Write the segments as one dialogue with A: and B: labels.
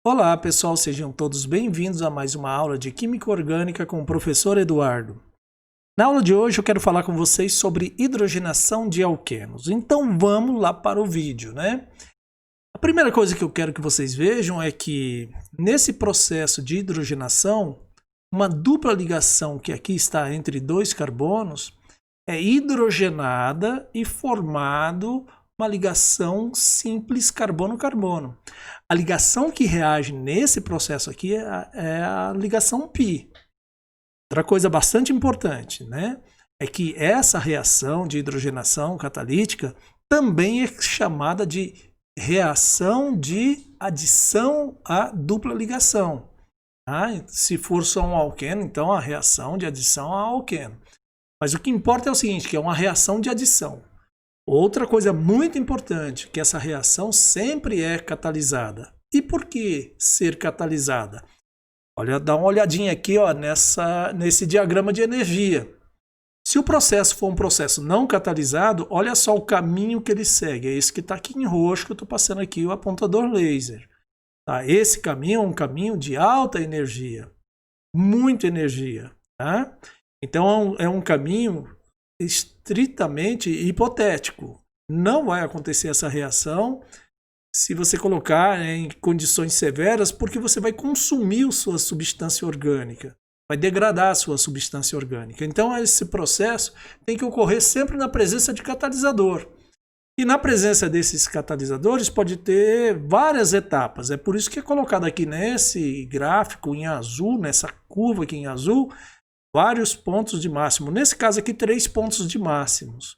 A: Olá pessoal, sejam todos bem-vindos a mais uma aula de Química Orgânica com o professor Eduardo. Na aula de hoje eu quero falar com vocês sobre hidrogenação de alquenos. Então vamos lá para o vídeo, né? A primeira coisa que eu quero que vocês vejam é que nesse processo de hidrogenação, uma dupla ligação que aqui está entre dois carbonos é hidrogenada e formado uma ligação simples carbono-carbono. A ligação que reage nesse processo aqui é a ligação π. Outra coisa bastante importante, né, é que essa reação de hidrogenação catalítica também é chamada de reação de adição à dupla ligação. Tá? Se for só um alqueno, então a reação de adição a alqueno. Mas o que importa é o seguinte, que é uma reação de adição. Outra coisa muito importante, que essa reação sempre é catalisada. E por que ser catalisada? Olha, dá uma olhadinha aqui, ó, nesse diagrama de energia. Se o processo for um processo não catalisado, olha só o caminho que ele segue. É esse que está aqui em roxo, que eu estou passando aqui o apontador laser. Tá? Esse caminho é um caminho de alta energia, muita energia. Tá? Então é um caminho estritamente hipotético. Não vai acontecer essa reação se você colocar em condições severas, porque você vai consumir a sua substância orgânica, vai degradar a sua substância orgânica. Então esse processo tem que ocorrer sempre na presença de catalisador. E na presença desses catalisadores pode ter várias etapas. É por isso que é colocado aqui nesse gráfico em azul, nessa curva aqui em azul, vários pontos de máximo. Nesse caso aqui, 3 pontos de máximos.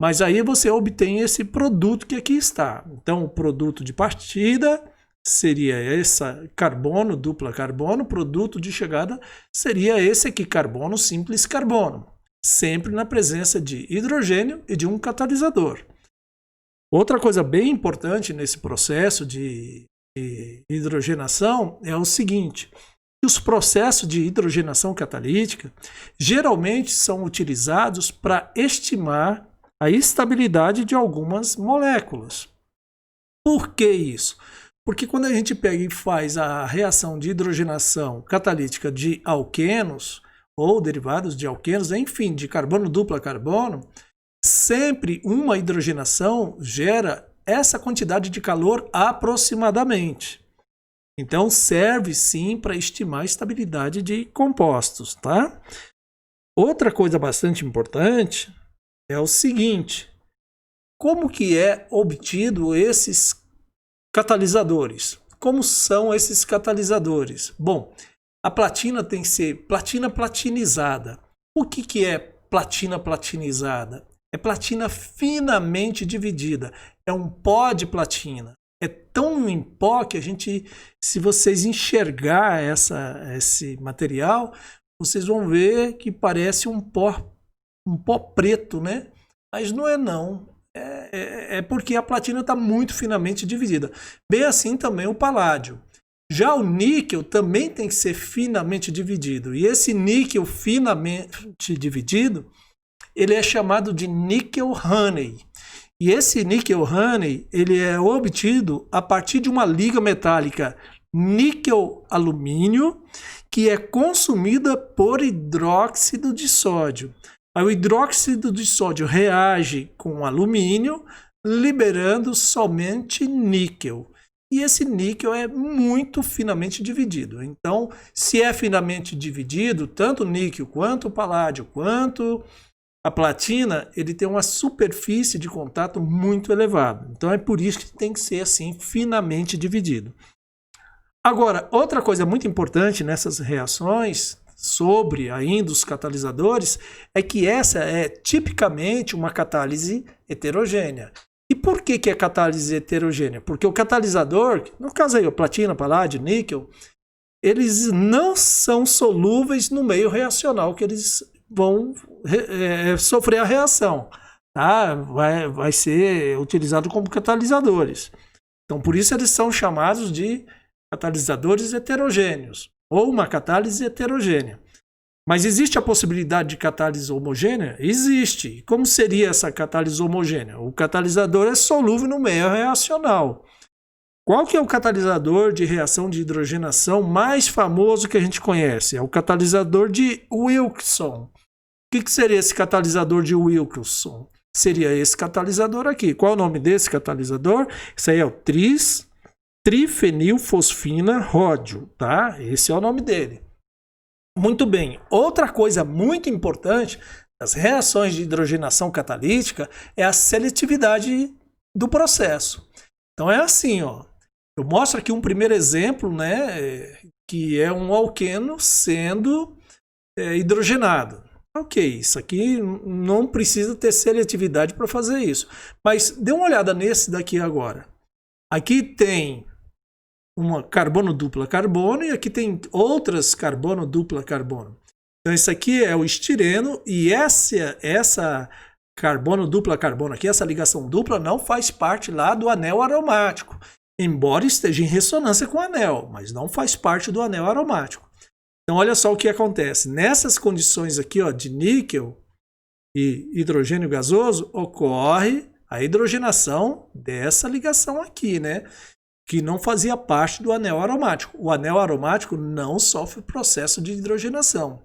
A: Mas aí você obtém esse produto que aqui está. Então, o produto de partida seria esse carbono, dupla carbono. O produto de chegada seria esse aqui, carbono simples carbono. Sempre na presença de hidrogênio e de um catalisador. Outra coisa bem importante nesse processo de hidrogenação é o seguinte: os processos de hidrogenação catalítica geralmente são utilizados para estimar a estabilidade de algumas moléculas. Por que isso? Porque quando a gente pega e faz a reação de hidrogenação catalítica de alquenos ou derivados de alquenos, enfim, de carbono dupla carbono, sempre uma hidrogenação gera essa quantidade de calor aproximadamente. Então serve sim para estimar a estabilidade de compostos, tá? Outra coisa bastante importante é o seguinte: como que é obtido esses catalisadores? Como são esses catalisadores? Bom, a platina tem que ser platina platinizada. O que é platina platinizada? É platina finamente dividida. É um pó de platina. É tão em pó que a gente, se vocês enxergar esse material, vocês vão ver que parece um pó preto, né? Mas não é não. É porque a platina está muito finamente dividida. Bem assim também o paládio. Já o níquel também tem que ser finamente dividido. E esse níquel finamente dividido, ele é chamado de níquel honey. E esse níquel honey, ele é obtido a partir de uma liga metálica níquel-alumínio, que é consumida por hidróxido de sódio. Aí o hidróxido de sódio reage com alumínio, liberando somente níquel. E esse níquel é muito finamente dividido. Então, se é finamente dividido, tanto o níquel, quanto o paládio, quanto a platina, ele tem uma superfície de contato muito elevada. Então é por isso que tem que ser assim, finamente dividido. Agora, outra coisa muito importante nessas reações, sobre ainda os catalisadores, é que essa é tipicamente uma catálise heterogênea. E por que é catálise heterogênea? Porque o catalisador, no caso aí, platina, paládio, níquel, eles não são solúveis no meio reacional que eles vão sofrer a reação, tá? Vai ser utilizado como catalisadores. Então, por isso eles são chamados de catalisadores heterogêneos, ou uma catálise heterogênea. Mas existe a possibilidade de catálise homogênea? Existe. Como seria essa catálise homogênea? O catalisador é solúvel no meio reacional. Qual que é o catalisador de reação de hidrogenação mais famoso que a gente conhece? É o catalisador de Wilson. O que seria esse catalisador de Wilson? Seria esse catalisador aqui. Qual é o nome desse catalisador? Isso aí é o trifenilfosfina ródio, tá? Esse é o nome dele. Muito bem. Outra coisa muito importante das reações de hidrogenação catalítica é a seletividade do processo. Então é assim, ó. Eu mostro aqui um primeiro exemplo, né, que é um alqueno sendo hidrogenado. Ok, isso aqui não precisa ter seletividade para fazer isso. Mas dê uma olhada nesse daqui agora. Aqui tem uma carbono dupla carbono e aqui tem outras carbono dupla carbono. Então esse aqui é o estireno e essa carbono dupla carbono aqui, essa ligação dupla não faz parte lá do anel aromático. Embora esteja em ressonância com o anel, mas não faz parte do anel aromático. Então, olha só o que acontece. Nessas condições aqui, ó, de níquel e hidrogênio gasoso, ocorre a hidrogenação dessa ligação aqui, né? Que não fazia parte do anel aromático. O anel aromático não sofre processo de hidrogenação.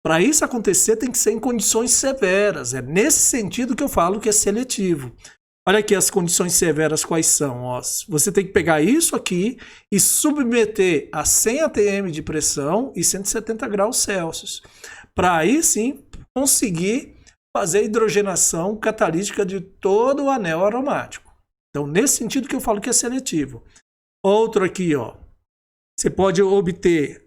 A: Para isso acontecer, tem que ser em condições severas. É nesse sentido que eu falo que é seletivo. Olha aqui as condições severas quais são. Ó. Você tem que pegar isso aqui e submeter a 100 atm de pressão e 170 graus Celsius. Para aí sim conseguir fazer a hidrogenação catalítica de todo o anel aromático. Então, nesse sentido que eu falo que é seletivo. Outro aqui, ó. Você pode obter,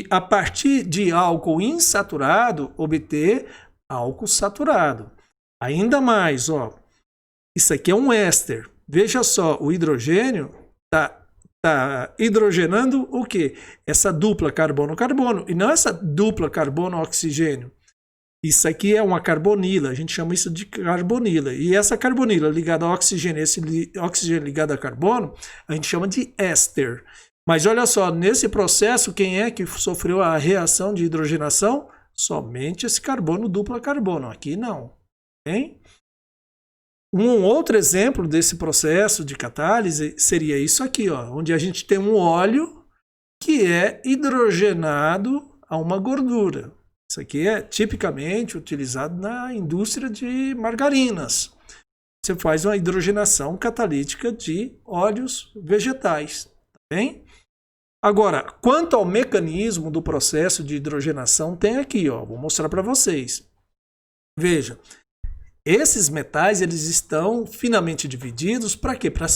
A: a partir de álcool insaturado, obter álcool saturado. Ainda mais, ó. Isso aqui é um éster. Veja só, o hidrogênio está hidrogenando o quê? Essa dupla carbono-carbono. E não essa dupla carbono-oxigênio. Isso aqui é uma carbonila. A gente chama isso de carbonila. E essa carbonila ligada ao oxigênio, esse oxigênio ligado a carbono, a gente chama de éster. Mas olha só, nesse processo, quem é que sofreu a reação de hidrogenação? Somente esse carbono dupla carbono. Aqui não. Hein? Um outro exemplo desse processo de catálise seria isso aqui, ó, onde a gente tem um óleo que é hidrogenado a uma gordura. Isso aqui é tipicamente utilizado na indústria de margarinas. Você faz uma hidrogenação catalítica de óleos vegetais, tá bem? Agora, quanto ao mecanismo do processo de hidrogenação, tem aqui, ó, vou mostrar para vocês. Veja. Esses metais eles estão finamente divididos para quê? Para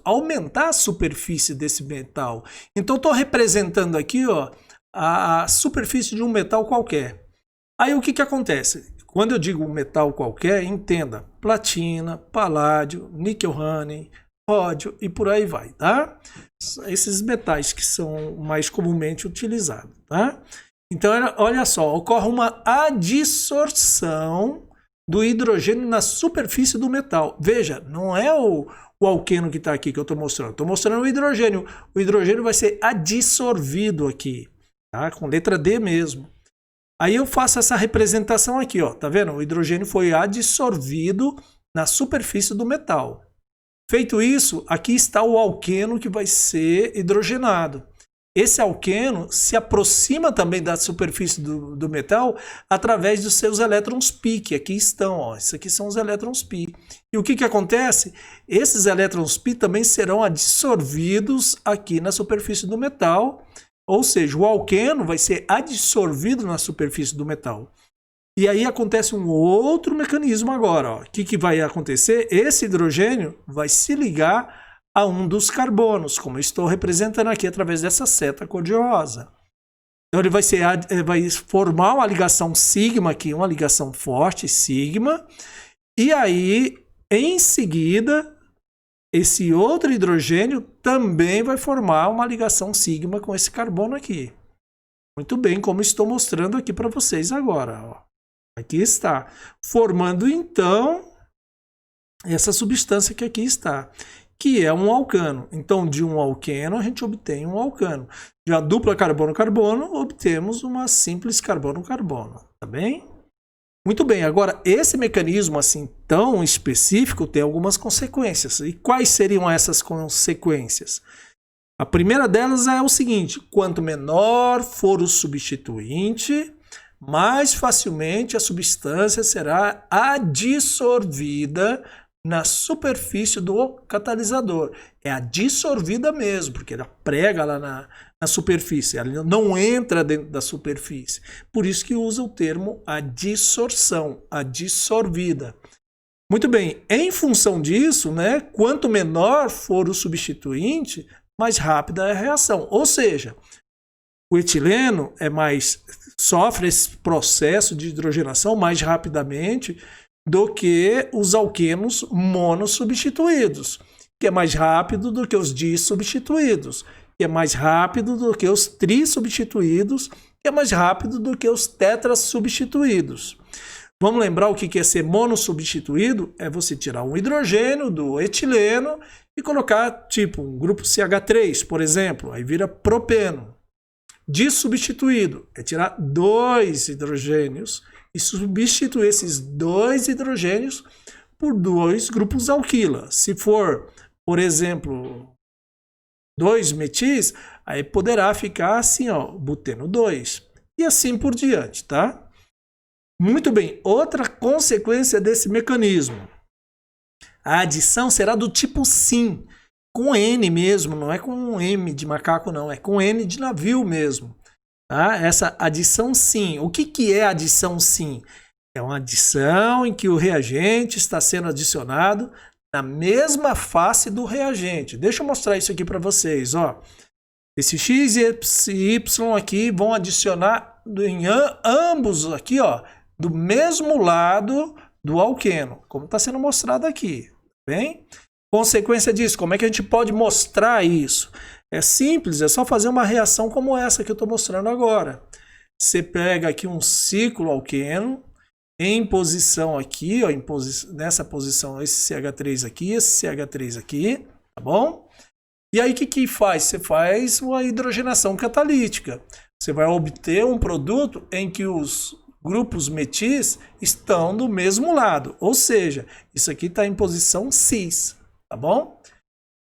A: aumentar a superfície desse metal. Então estou representando aqui, ó, a superfície de um metal qualquer. Aí o que acontece? Quando eu digo um metal qualquer, entenda platina, paládio, níquel-rânio, ródio e por aí vai, tá? Esses metais que são mais comumente utilizados, tá? Então olha só, ocorre uma adsorção do hidrogênio na superfície do metal. Veja, não é o alqueno que está aqui que eu estou mostrando. Estou mostrando o hidrogênio. O hidrogênio vai ser adsorvido aqui, tá? Com letra D mesmo. Aí eu faço essa representação aqui, ó. Tá vendo? O hidrogênio foi adsorvido na superfície do metal. Feito isso, aqui está o alqueno que vai ser hidrogenado. Esse alqueno se aproxima também da superfície do metal através dos seus elétrons π, que aqui estão. Ó. Isso aqui são os elétrons π. E o que acontece? Esses elétrons π também serão adsorvidos aqui na superfície do metal, ou seja, o alqueno vai ser adsorvido na superfície do metal. E aí acontece um outro mecanismo agora. Ó. O que vai acontecer? Esse hidrogênio vai se ligar a um dos carbonos, como eu estou representando aqui através dessa seta cor-de-rosa. Então ele vai formar uma ligação sigma aqui, uma ligação forte, sigma, e aí, em seguida, esse outro hidrogênio também vai formar uma ligação sigma com esse carbono aqui. Muito bem, como estou mostrando aqui para vocês agora. Ó. Aqui está, formando então essa substância que aqui está, que é um alcano. Então, de um alqueno, a gente obtém um alcano. De uma dupla carbono-carbono, obtemos uma simples carbono-carbono. Tá bem? Muito bem, agora esse mecanismo assim tão específico tem algumas consequências. E quais seriam essas consequências? A primeira delas é o seguinte: quanto menor for o substituinte, mais facilmente a substância será adsorvida na superfície do catalisador. É adsorvida mesmo, porque ela prega lá na superfície, ela não entra dentro da superfície. Por isso que usa o termo adsorção, adsorvida. Muito bem, em função disso, né, quanto menor for o substituinte, mais rápida é a reação. Ou seja, o etileno sofre esse processo de hidrogenação mais rapidamente do que os alquenos monossubstituídos, que é mais rápido do que os dissubstituídos, que é mais rápido do que os trissubstituídos, que é mais rápido do que os tetrassubstituídos. Vamos lembrar o que é ser monossubstituído? É você tirar um hidrogênio do etileno e colocar tipo um grupo CH3, por exemplo, aí vira propeno. Dissubstituído é tirar 2 hidrogênios e substituir esses 2 hidrogênios por 2 grupos alquila. Se for, por exemplo, 2 metis, aí poderá ficar assim, ó, buteno 2. E assim por diante, tá? Muito bem, outra consequência desse mecanismo. A adição será do tipo SYN, com N mesmo, não é com M de macaco não, é com N de navio mesmo. Tá? Essa adição SYN. O que é adição SYN? É uma adição em que o reagente está sendo adicionado na mesma face do reagente. Deixa eu mostrar isso aqui para vocês. Ó. Esse X e Y aqui vão adicionar em ambos aqui, ó, do mesmo lado do alqueno, como está sendo mostrado aqui. Bem? Consequência disso, como é que a gente pode mostrar isso? É simples, é só fazer uma reação como essa que eu estou mostrando agora. Você pega aqui um ciclo alqueno, em posição aqui, ó, nessa posição, esse CH3 aqui, esse CH3 aqui, tá bom? E aí o que faz? Você faz uma hidrogenação catalítica. Você vai obter um produto em que os grupos metis estão do mesmo lado, ou seja, isso aqui está em posição cis, tá bom?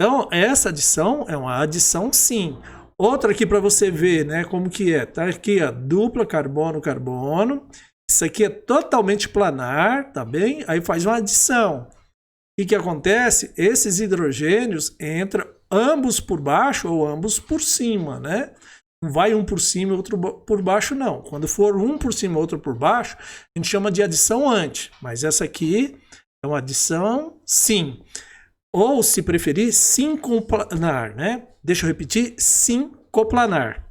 A: Então, essa adição é uma adição SYN. Outra aqui para você ver, né, como que é. Tá aqui, ó, dupla carbono-carbono. Isso aqui é totalmente planar, tá bem? Aí faz uma adição. O que acontece? Esses hidrogênios entram ambos por baixo ou ambos por cima, né? Não vai um por cima e outro por baixo, não. Quando for um por cima e outro por baixo, a gente chama de adição anti. Mas essa aqui é uma adição SYN. Ou, se preferir, sincoplanar, né? Deixa eu repetir, sincoplanar.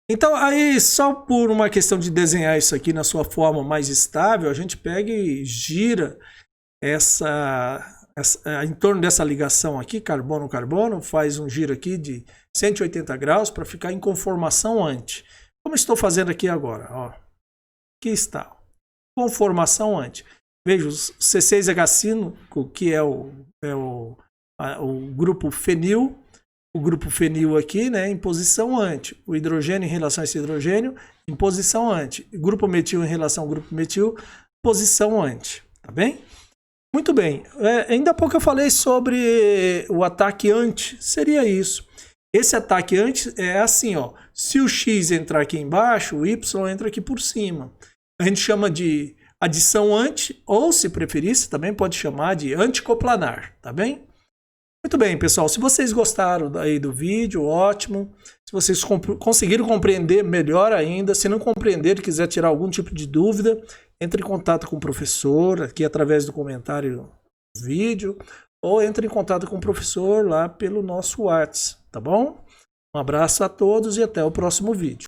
A: Então, aí, só por uma questão de desenhar isso aqui na sua forma mais estável, a gente pega e gira em torno dessa ligação aqui, carbono-carbono, faz um giro aqui de 180 graus para ficar em conformação anti. Como estou fazendo aqui agora, ó. Aqui está, conformação anti. Veja, o C6H5, que é o grupo fenil, o grupo fenil aqui, né, em posição anti. O hidrogênio em relação a esse hidrogênio, em posição anti. O grupo metil em relação ao grupo metil, posição anti. Tá bem? Muito bem. Ainda há pouco eu falei sobre o ataque anti. Seria isso. Esse ataque anti é assim, ó. Se o X entrar aqui embaixo, o Y entra aqui por cima. A gente chama de adição anti, ou se preferir, você também pode chamar de anticoplanar, tá bem? Muito bem, pessoal, se vocês gostaram aí do vídeo, ótimo. Se vocês conseguiram compreender, melhor ainda. Se não compreender e quiser tirar algum tipo de dúvida, entre em contato com o professor, aqui através do comentário do vídeo, ou entre em contato com o professor lá pelo nosso WhatsApp, tá bom? Um abraço a todos e até o próximo vídeo.